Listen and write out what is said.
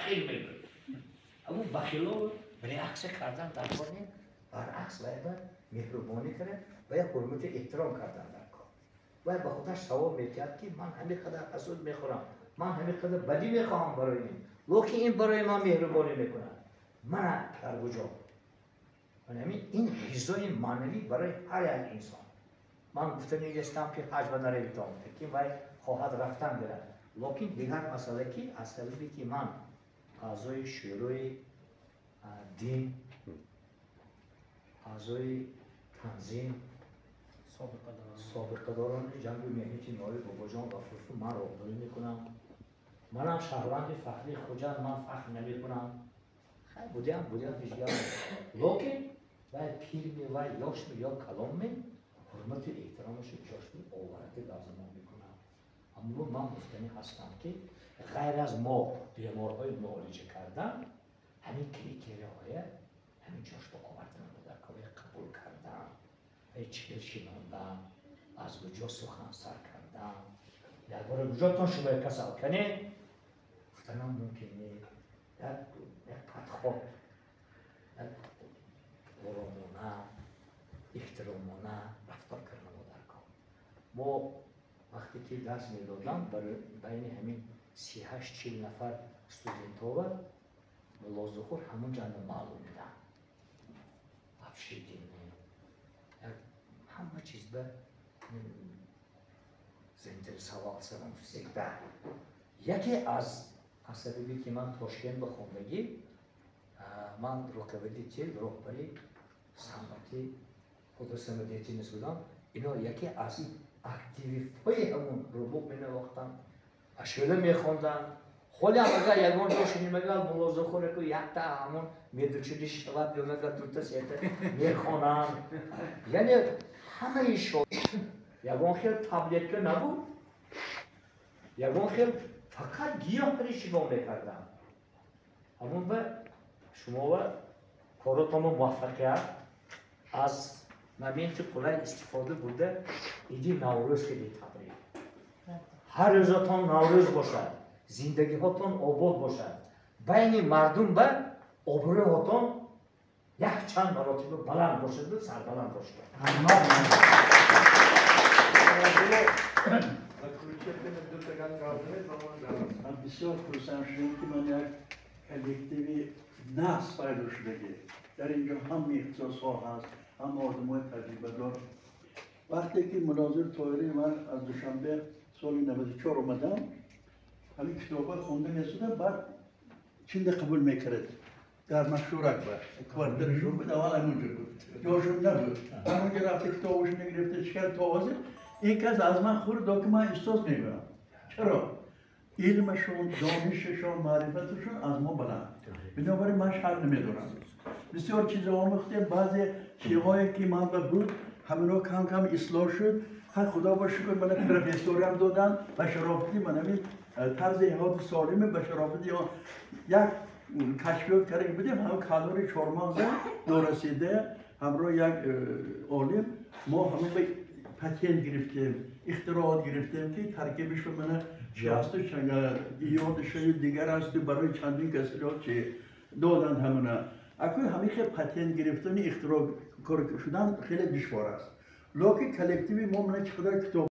بخیل میکنه. اما بخیلا برعکس کردن در کار نیست، برعکس باید مهربانی کنه و یک حرمت احترام کردن در کار. باید به خودش ثواب میکرد که من همین قدر حسود میخورم، من همین قدر بدی میخواهم برای این، لکه این برای من مهربانی میکنه، من در کجا؟ من همین این غذای معنوی برای هر یک انسان. من گفته نیستم که حج به نره بیتام که باید خواهد رفتن بره، لیکن دیگر مسئله که از طریقی که من اعضای شورای دین، اعضای تنظیم سابقه داران جنگ ملی نوری بابا جان و فرسو من راهبری میکنم. منم شهروند فخری خوجند، من فخر نمیکنم. خیلی بودیم پیشگاه لیکن باید پیر می و یاش می یا کلام می حرمت احترامش جاش می آورده لازم میکنم. اما من مفتنی هستم که غیر از ما بیمارهای معالجه کردن همین کریتریاهای همین جاش با آوردن در کار قبول کردن، چیل شناندن، از کجا سخن سر کردن، درباره کجاتون شما کسا کنه گفتنم ممکنه یک پدخواه، یک قرآنانه، احترامانه رفتار کردن در کار. ما وقتی که درس میدادم بین همین 38-40 نفر استودنت ها و ملازخور همون جنب معلوم میدن افشی دینی همه چیز به زنجیر سوال سرم فیزیک ده. یکی از سببی که من تاشکند بخوندگی من رکابلی تیل رهبری صنعتی خود صنعتی نیست بودم. اینا یکی از اکتیویت های همون روبوک می نواختن، اشوله می خوندن. خیلی هم اگر یکان جاشونی میگل ملازم خوره که یک تا همون میدوچونی شلاب یا میگل دوتا سیته می خونن. یعنی همه ایشون یکان خیلی تبلیت که نبود، یکان خیلی فقط گیاه پری شیگاه میکردن. همون به شما و کاراتون موفقیت از مومنت کلای استفاده بوده ایدی نوروز که دی تبریک. هر روزتون نوروز باشد، زندگی هاتون آباد باشد، بین مردم به آبروی هاتون یک چند مراتب بلند باشد و سربلند باشد. من بسیار خرسند شدم که من یک کلکتیوی نسل پیدا شدگی در اینجا هم اختصاص ها هست، هم آدمای تجربه دار. وقتی که مناظر طاهری من از دوشنبه سال 94 اومدم، همین کتابا خونده می‌سودم، بعد چند قبول میکرد در مشهور اکبر کواردرشون بود، اول همونجا بود، جاشون نبود. همونجا رفته کتابش نگرفته چکر تازه این کس از من خورد که من استاز میبرم. چرا؟ علمشون، دانششون، معرفتشون از ما بلند. بنابراین من شرط نمیدونم. بسیار چیزا آموختیم، بعضی چیزهایی که من بود همینو کم کم اصلاح شد. هر خدا با شکر من پروفسوری هم دادن و شرافتی من همین طرز حیات سالم به شرافتی یک کشفیات کرده بودیم. هم کالری چهارمغز نورسیده همراه یک عالم ما همون به پتین گرفتیم، اختراعات گرفتیم که ترکیبش به من 60 ایادش دیگر است برای چندین کسرات چه دادن همونه. اکنون همین پتین گرفتن اختراع کار شدن خیلی دشوار است. لکن کلکتیوی ما من چقدر کتاب